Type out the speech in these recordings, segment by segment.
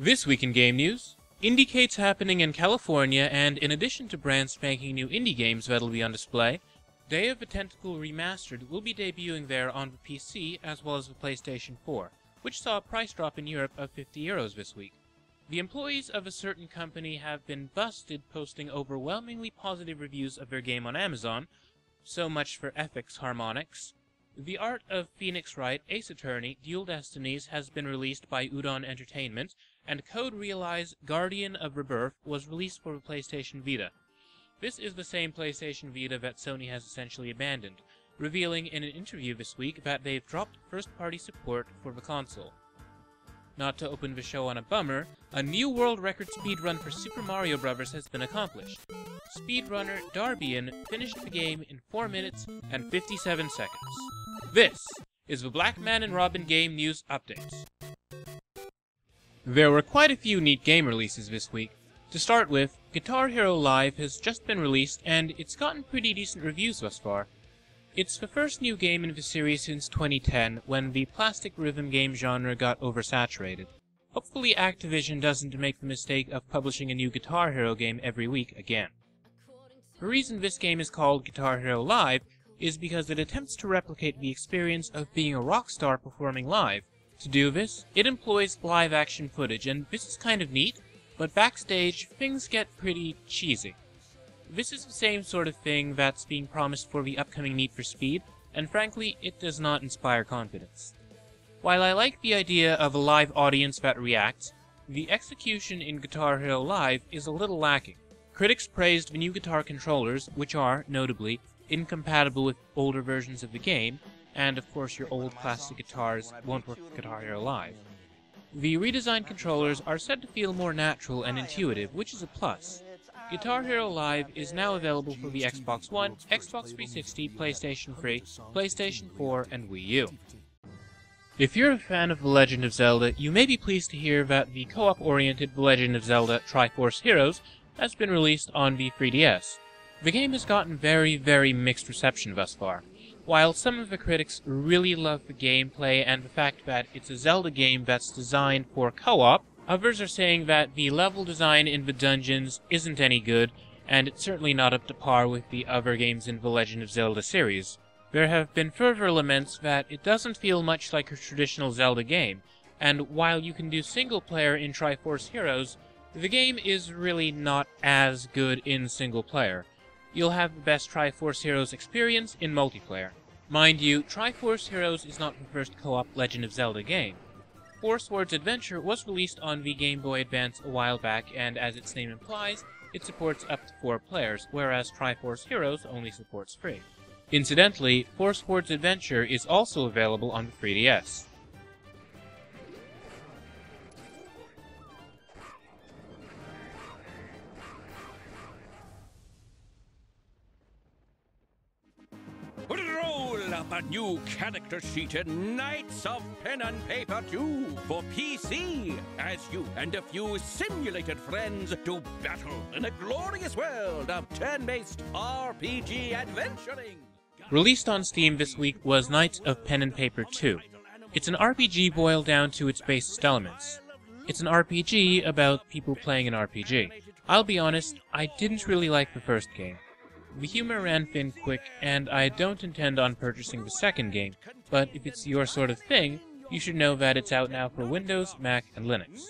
This week in game news, Indiecade's happening in California, and in addition to brand spanking new indie games that'll be on display, Day of the Tentacle Remastered will be debuting there on the PC as well as the PlayStation 4, which saw a price drop in Europe of €50 this week. The employees of a certain company have been busted posting overwhelmingly positive reviews of their game on Amazon, so much for ethics harmonics. The Art of Phoenix Wright Ace Attorney Dual Destinies has been released by Udon Entertainment, and Code Realize Guardian of Rebirth was released for the PlayStation Vita. This is the same PlayStation Vita that Sony has essentially abandoned, revealing in an interview this week that they've dropped first-party support for the console. Not to open the show on a bummer, a new world record speedrun for Super Mario Bros. Has been accomplished. Speedrunner Darbian finished the game in 4 minutes and 57 seconds. This is the Blackman and Robin game news updates. There were quite a few neat game releases this week. To start with, Guitar Hero Live has just been released, and it's gotten pretty decent reviews thus far. It's the first new game in the series since 2010, when the plastic rhythm game genre got oversaturated. Hopefully Activision doesn't make the mistake of publishing a new Guitar Hero game every week again. The reason this game is called Guitar Hero Live is because it attempts to replicate the experience of being a rock star performing live. To do this, it employs live-action footage, and this is kind of neat, but backstage, things get pretty cheesy. This is the same sort of thing that's being promised for the upcoming Need for Speed, and frankly, it does not inspire confidence. While I like the idea of a live audience that reacts, the execution in Guitar Hero Live is a little lacking. Critics praised the new guitar controllers, which are, notably, incompatible with older versions of the game, and of course your old classic guitars won't work with Guitar Hero Live. The redesigned controllers are said to feel more natural and intuitive, which is a plus. Guitar Hero Live is now available for the Xbox One, Xbox 360, PlayStation 3, PlayStation 4, and Wii U. If you're a fan of The Legend of Zelda, you may be pleased to hear that the co-op-oriented The Legend of Zelda Triforce Heroes has been released on the 3DS. The game has gotten very mixed reception thus far. While some of the critics really love the gameplay and the fact that it's a Zelda game that's designed for co-op, others are saying that the level design in the dungeons isn't any good, and it's certainly not up to par with the other games in the Legend of Zelda series. There have been further laments that it doesn't feel much like a traditional Zelda game, and while you can do single-player in Triforce Heroes, the game is really not as good in single-player. You'll have the best Triforce Heroes experience in multiplayer. Mind you, Triforce Heroes is not the first co-op Legend of Zelda game. Four Swords Adventure was released on the Game Boy Advance a while back, and as its name implies, it supports up to 4 players, whereas Triforce Heroes only supports 3. Incidentally, Four Swords Adventure is also available on the 3DS. Roll up a new character sheet in Knights of Pen and Paper 2 for PC, as you and a few simulated friends do battle in a glorious world of turn-based RPG adventuring. Released on Steam this week was Knights of Pen and Paper 2. It's an RPG boiled down to its basest elements. It's an RPG about people playing an RPG. I'll be honest, I didn't really like the first game. The humor ran thin quick, and I don't intend on purchasing the second game, but if it's your sort of thing, you should know that it's out now for Windows, Mac, and Linux.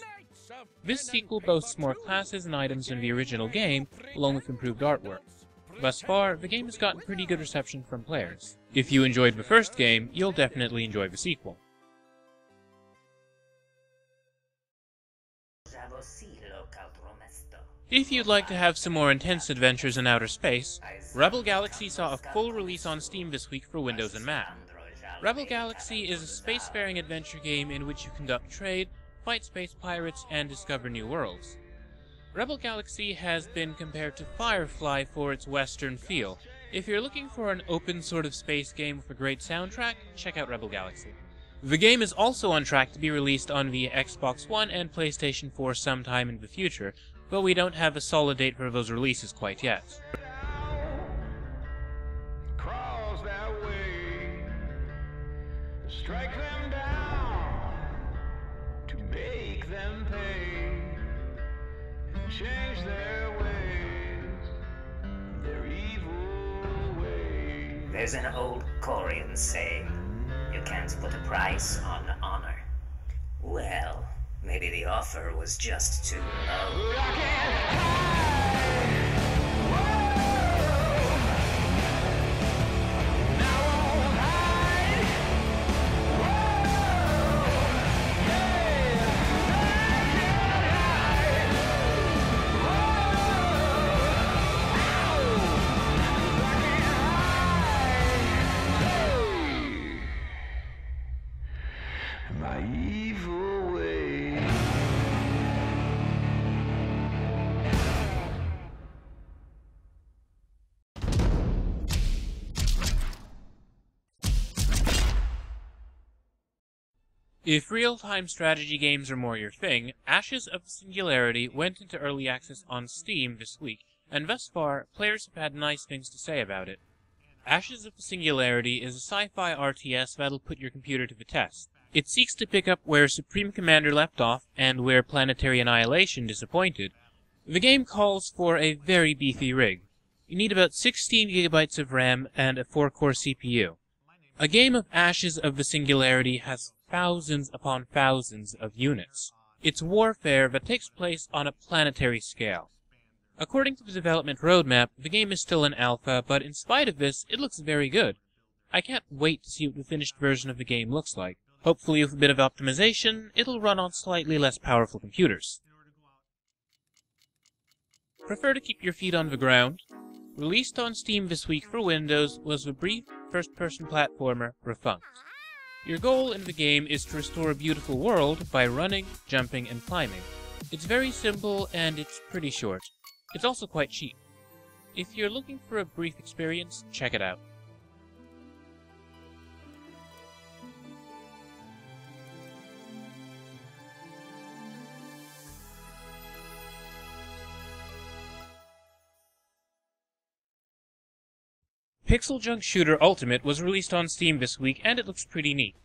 This sequel boasts more classes and items than the original game, along with improved artwork. Thus far, the game has gotten pretty good reception from players. If you enjoyed the first game, you'll definitely enjoy the sequel. If you'd like to have some more intense adventures in outer space, Rebel Galaxy saw a full release on Steam this week for Windows and Mac. Rebel Galaxy is a spacefaring adventure game in which you conduct trade, fight space pirates, and discover new worlds. Rebel Galaxy has been compared to Firefly for its western feel. If you're looking for an open sort of space game with a great soundtrack, check out Rebel Galaxy. The game is also on track to be released on the Xbox One and PlayStation 4 sometime in the future, but we don't have a solid date for those releases quite yet. Cross that way, strike them down to make them pay. change their ways, their evil ways. There's an old Korean saying, you can't put a price on honor. Well, maybe the offer was just too low. I can't hide. Now I won't hide. Yeah, I can't hide. My evil ways. If real-time strategy games are more your thing, Ashes of the Singularity went into early access on Steam this week, and thus far, players have had nice things to say about it. Ashes of the Singularity is a sci-fi RTS that'll put your computer to the test. It seeks to pick up where Supreme Commander left off, and where Planetary Annihilation disappointed. The game calls for a very beefy rig. You need about 16 GB of RAM and a 4-core CPU. A game of Ashes of the Singularity has thousands upon thousands of units. It's warfare that takes place on a planetary scale. According to the development roadmap, the game is still in alpha, but in spite of this, it looks very good. I can't wait to see what the finished version of the game looks like. Hopefully with a bit of optimization, it'll run on slightly less powerful computers. Prefer to keep your feet on the ground? Released on Steam this week for Windows was the brief first-person platformer Refunct. Your goal in the game is to restore a beautiful world by running, jumping, and climbing. It's very simple and it's pretty short. It's also quite cheap. If you're looking for a brief experience, check it out. Pixel Junk Shooter Ultimate was released on Steam this week, and it looks pretty neat.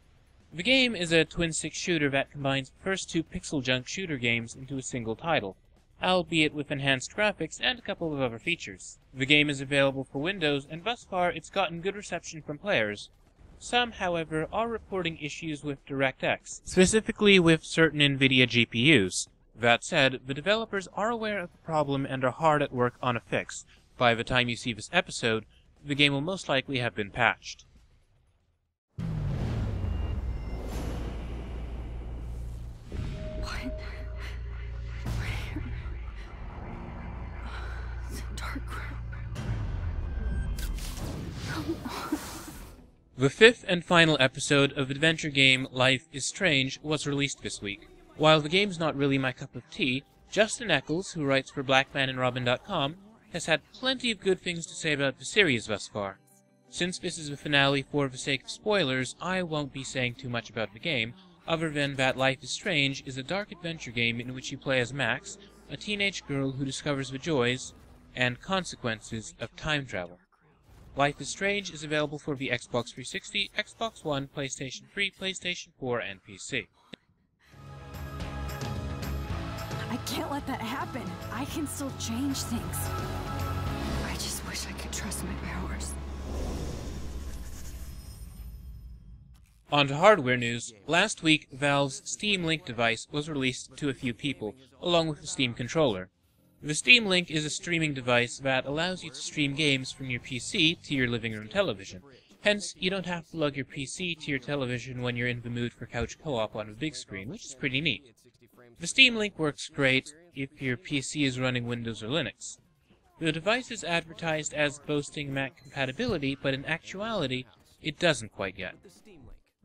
The game is a twin-stick shooter that combines the first two Pixel Junk Shooter games into a single title, albeit with enhanced graphics and a couple of other features. The game is available for Windows, and thus far it's gotten good reception from players. Some, however, are reporting issues with DirectX, specifically with certain NVIDIA GPUs. That said, the developers are aware of the problem and are hard at work on a fix. By the time you see this episode, the game will most likely have been patched. What? Where? The dark room. Come on. The fifth and final episode of adventure game Life is Strange was released this week. While the game's not really my cup of tea, Justin Eccles, who writes for Blackman and Robin.com, has had plenty of good things to say about the series thus far. Since this is the finale for the sake of spoilers, I won't be saying too much about the game, other than that Life is Strange is a dark adventure game in which you play as Max, a teenage girl who discovers the joys and consequences of time travel. Life is Strange is available for the Xbox 360, Xbox One, PlayStation 3, PlayStation 4, and PC. I can't let that happen. I can still change things. I just wish I could trust my powers. On to hardware news. Last week, Valve's Steam Link device was released to a few people, along with the Steam controller. The Steam Link is a streaming device that allows you to stream games from your PC to your living room television. Hence, you don't have to lug your PC to your television when you're in the mood for couch co-op on a big screen, which is pretty neat. The Steam Link works great if your PC is running Windows or Linux. The device is advertised as boasting Mac compatibility, but in actuality, it doesn't quite yet.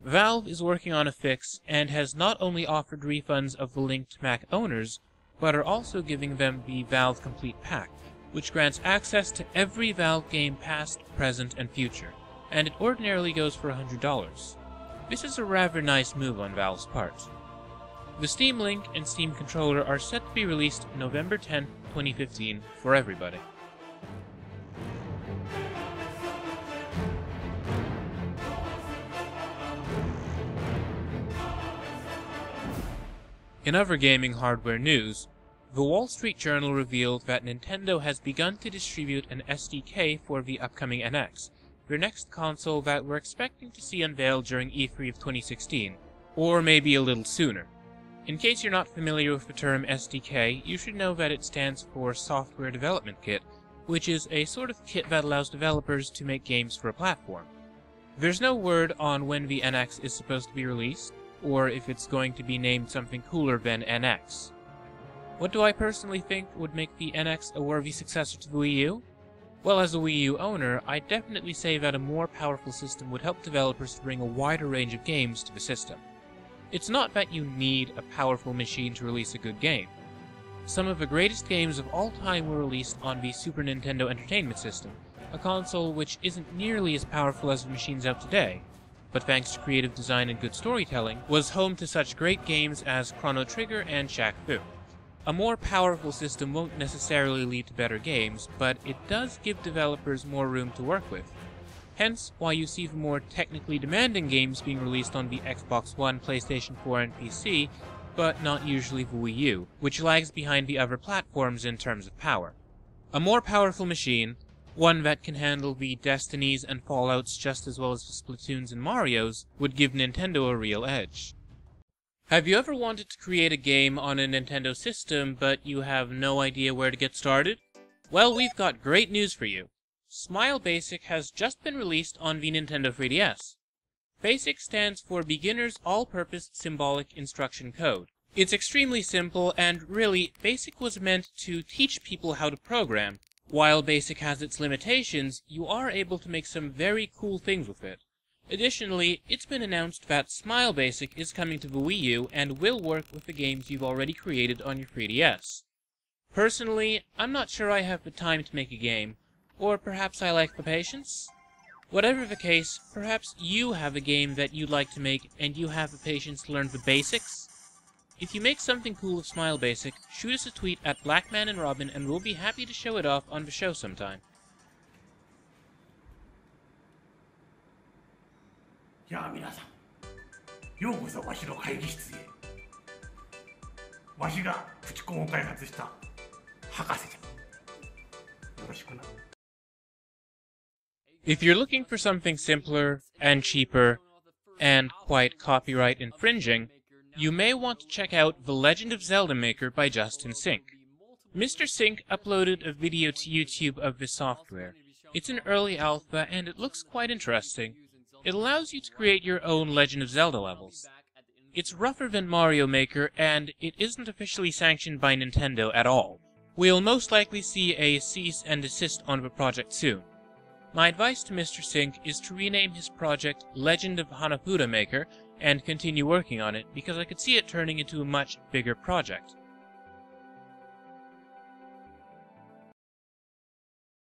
Valve is working on a fix, and has not only offered refunds of the Link to Mac owners, but are also giving them the Valve Complete Pack, which grants access to every Valve game past, present, and future, and it ordinarily goes for $100. This is a rather nice move on Valve's part. The Steam Link and Steam Controller are set to be released November 10, 2015 for everybody. In other gaming hardware news, The Wall Street Journal revealed that Nintendo has begun to distribute an SDK for the upcoming NX, their next console that we're expecting to see unveiled during E3 of 2016, or maybe a little sooner. In case you're not familiar with the term SDK, you should know that it stands for Software Development Kit, which is a sort of kit that allows developers to make games for a platform. There's no word on when the NX is supposed to be released, or if it's going to be named something cooler than NX. What do I personally think would make the NX a worthy successor to the Wii U? Well, as a Wii U owner, I'd definitely say that a more powerful system would help developers to bring a wider range of games to the system. It's not that you need a powerful machine to release a good game. Some of the greatest games of all time were released on the Super Nintendo Entertainment System, a console which isn't nearly as powerful as the machines out today, but thanks to creative design and good storytelling, was home to such great games as Chrono Trigger and Shaq Fu. A more powerful system won't necessarily lead to better games, but it does give developers more room to work with. Hence why you see the more technically demanding games being released on the Xbox One, PlayStation 4, and PC, but not usually the Wii U, which lags behind the other platforms in terms of power. A more powerful machine, one that can handle the Destinies and Fallouts just as well as the Splatoons and Marios, would give Nintendo a real edge. Have you ever wanted to create a game on a Nintendo system, but you have no idea where to get started? Well, we've got great news for you. Smile Basic has just been released on the Nintendo 3DS. BASIC stands for Beginner's All-Purpose Symbolic Instruction Code. It's extremely simple, and really, BASIC was meant to teach people how to program. While BASIC has its limitations, you are able to make some very cool things with it. Additionally, it's been announced that Smile Basic is coming to the Wii U and will work with the games you've already created on your 3DS. Personally, I'm not sure I have the time to make a game, or perhaps I lack the patience? Whatever the case, perhaps you have a game that you'd like to make and you have the patience to learn the basics? If you make something cool with Smile Basic, shoot us a tweet at Blackman and Robin and we'll be happy to show it off on the show sometime. やあ皆さん、ようこそわしの会議室へ。わしがプチコンを開発した博士じゃ。よろしくな。 If you're looking for something simpler and cheaper and quite copyright infringing, you may want to check out The Legend of Zelda Maker by Justin Sink. Mr. Sink uploaded a video to YouTube of this software. It's an early alpha and it looks quite interesting. It allows you to create your own Legend of Zelda levels. It's rougher than Mario Maker, and it isn't officially sanctioned by Nintendo at all. We'll most likely see a cease and desist on the project soon. My advice to Mr. Sink is to rename his project Legend of Hanafuda Maker and continue working on it, because I could see it turning into a much bigger project.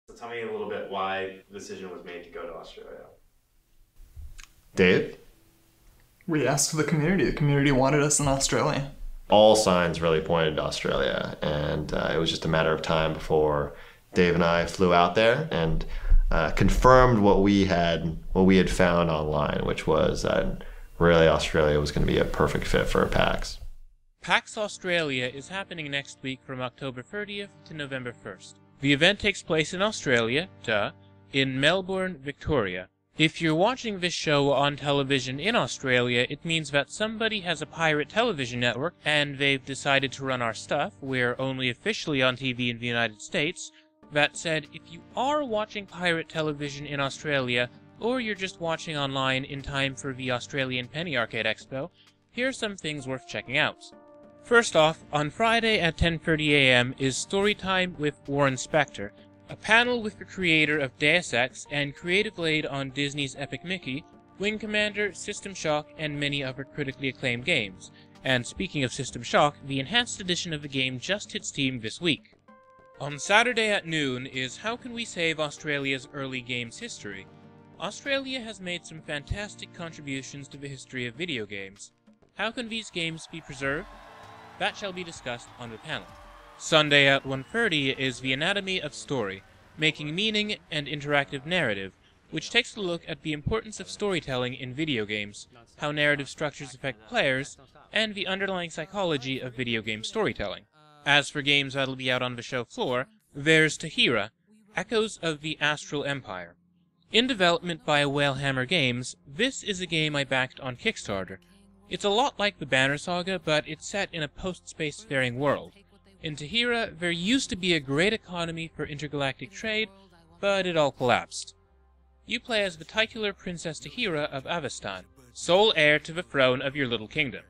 So tell me a little bit why the decision was made to go to Australia. Dave? We asked the community. The community wanted us in Australia. All signs really pointed to Australia, and it was just a matter of time before Dave and I flew out there and confirmed what we had found online, which was that really Australia was going to be a perfect fit for PAX. PAX Australia is happening next week from October 30th to November 1st. The event takes place in Australia, in Melbourne, Victoria. If you're watching this show on television in Australia, it means that somebody has a pirate television network and they've decided to run our stuff. We're only officially on TV in the United States. That said, if you are watching pirate television in Australia, or you're just watching online in time for the Australian Penny Arcade Expo, here are some things worth checking out. First off, on Friday at 10:30 a.m. is Storytime with Warren Spector, a panel with the creator of Deus Ex and creative lead on Disney's Epic Mickey, Wing Commander, System Shock, and many other critically acclaimed games. And speaking of System Shock, the enhanced edition of the game just hit Steam this week. On Saturday at noon is How Can We Save Australia's Early Games History? Australia has made some fantastic contributions to the history of video games. How can these games be preserved? That shall be discussed on the panel. Sunday at 1:30 is The Anatomy of Story, Making Meaning and Interactive Narrative, which takes a look at the importance of storytelling in video games, how narrative structures affect players, and the underlying psychology of video game storytelling. As for games that'll be out on the show floor, there's Tahira, Echoes of the Astral Empire. In development by Whalehammer Games, this is a game I backed on Kickstarter. It's a lot like the Banner Saga, but it's set in a post-spacefaring world. In Tahira, there used to be a great economy for intergalactic trade, but it all collapsed. You play as the titular Princess Tahira of Avestan, sole heir to the throne of your little kingdom.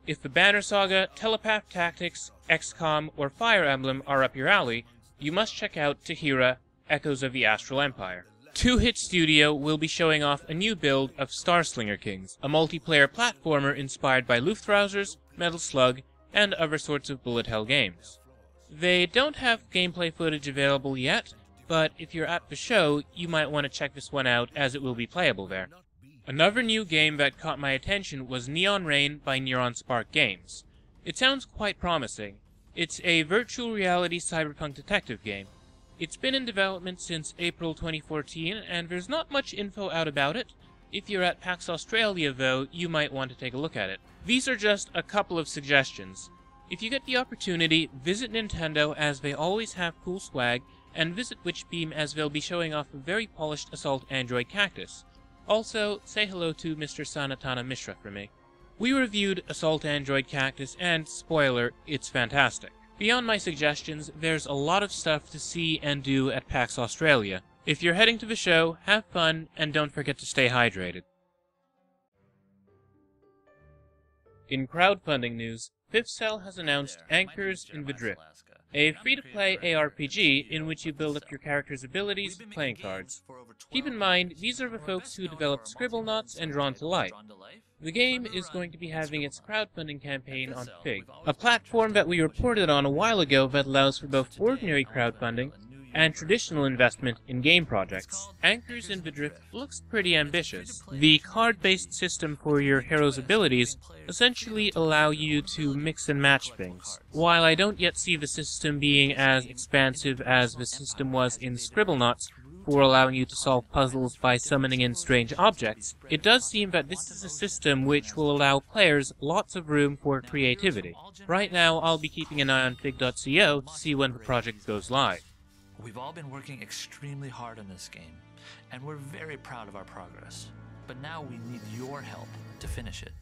If the Banner Saga, Telepath Tactics, XCOM, or Fire Emblem are up your alley, you must check out Tahira, Echoes of the Astral Empire. Two Hit Studio will be showing off a new build of Starslinger Kings, a multiplayer platformer inspired by Luftrausers, Metal Slug, and other sorts of bullet hell games. They don't have gameplay footage available yet, but if you're at the show, you might want to check this one out as it will be playable there. Another new game that caught my attention was Neon Rain by Neuron Spark Games. It sounds quite promising. It's a virtual reality cyberpunk detective game. It's been in development since April 2014, and there's not much info out about it. If you're at PAX Australia, though, you might want to take a look at it. These are just a couple of suggestions. If you get the opportunity, visit Nintendo as they always have cool swag, and visit Witchbeam as they'll be showing off a very polished Assault Android Cactus. Also, say hello to Mr. Sanatana Mishra for me. We reviewed Assault Android Cactus, and spoiler, it's fantastic. Beyond my suggestions, there's a lot of stuff to see and do at PAX Australia. If you're heading to the show, have fun, and don't forget to stay hydrated. In crowdfunding news, Fifth Cell has announced Anchors in the Drift, a free-to-play ARPG in which you build up your character's abilities with playing cards. Keep in mind, these are the folks who developed Scribblenauts and Drawn to Life. The game is going to be having its crowdfunding campaign on Fig, a platform that we reported on a while ago that allows for both ordinary crowdfunding and traditional investment in game projects. Anchors in the Drift looks pretty ambitious. The card-based system for your hero's abilities essentially allow you to mix and match things. While I don't yet see the system being as expansive as the system was in Scribblenauts, for allowing you to solve puzzles by summoning in strange objects, it does seem that this is a system which will allow players lots of room for creativity. Right now, I'll be keeping an eye on Fig.co to see when the project goes live. We've all been working extremely hard on this game, and we're very proud of our progress. But now we need your help to finish it.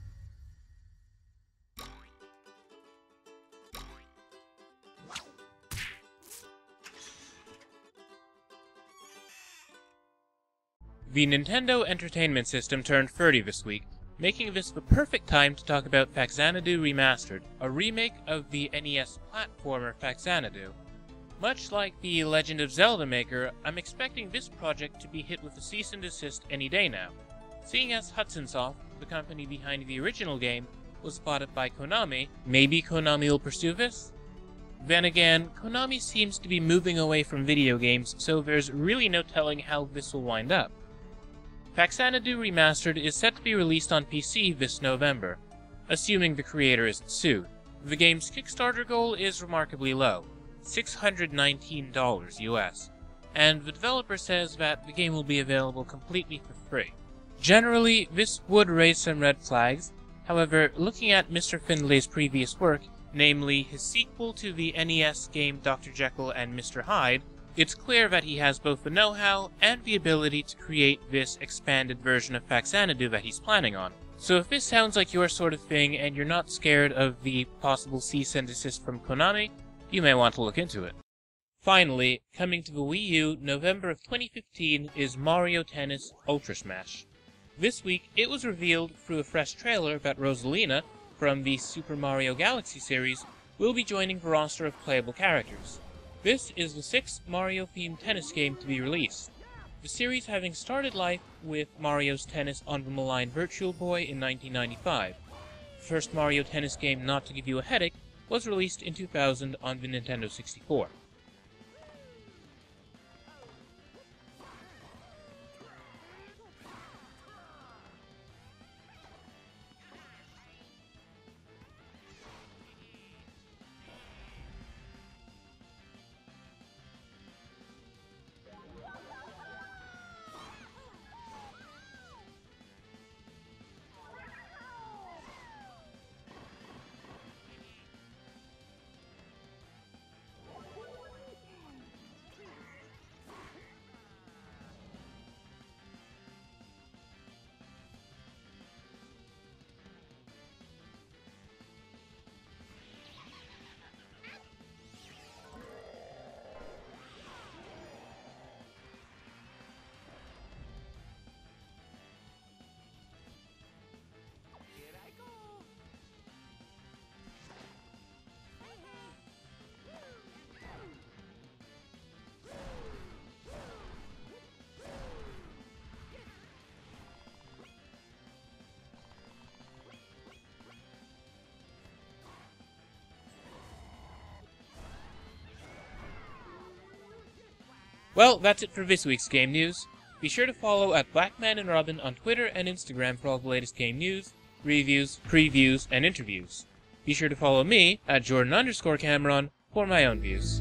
The Nintendo Entertainment System turned 30 this week, making this the perfect time to talk about Faxanadu Remastered, a remake of the NES platformer Faxanadu. Much like the Legend of Zelda maker, I'm expecting this project to be hit with a cease and desist any day now. Seeing as Hudson Soft, the company behind the original game, was spotted by Konami, maybe Konami will pursue this? Then again, Konami seems to be moving away from video games, so there's really no telling how this will wind up. Faxanadu Remastered is set to be released on PC this November, assuming the creator isn't sued. The game's Kickstarter goal is remarkably low, $619 US, and the developer says that the game will be available completely for free. Generally, this would raise some red flags. However, looking at Mr. Findlay's previous work, namely his sequel to the NES game Dr. Jekyll and Mr. Hyde, it's clear that he has both the know-how and the ability to create this expanded version of Faxanadu that he's planning on. So if this sounds like your sort of thing and you're not scared of the possible cease and desist from Konami, you may want to look into it. Finally, coming to the Wii U, November of 2015 is Mario Tennis Ultra Smash. This week, it was revealed through a fresh trailer that Rosalina, from the Super Mario Galaxy series, will be joining the roster of playable characters. This is the 6th Mario-themed tennis game to be released, the series having started life with Mario's Tennis on the maligned Virtual Boy in 1995. The first Mario Tennis game not to give you a headache was released in 2000 on the Nintendo 64. Well, that's it for this week's game news. Be sure to follow at Blackman and Robin on Twitter and Instagram for all the latest game news, reviews, previews, and interviews. Be sure to follow me at Jordan_Cameron for my own views.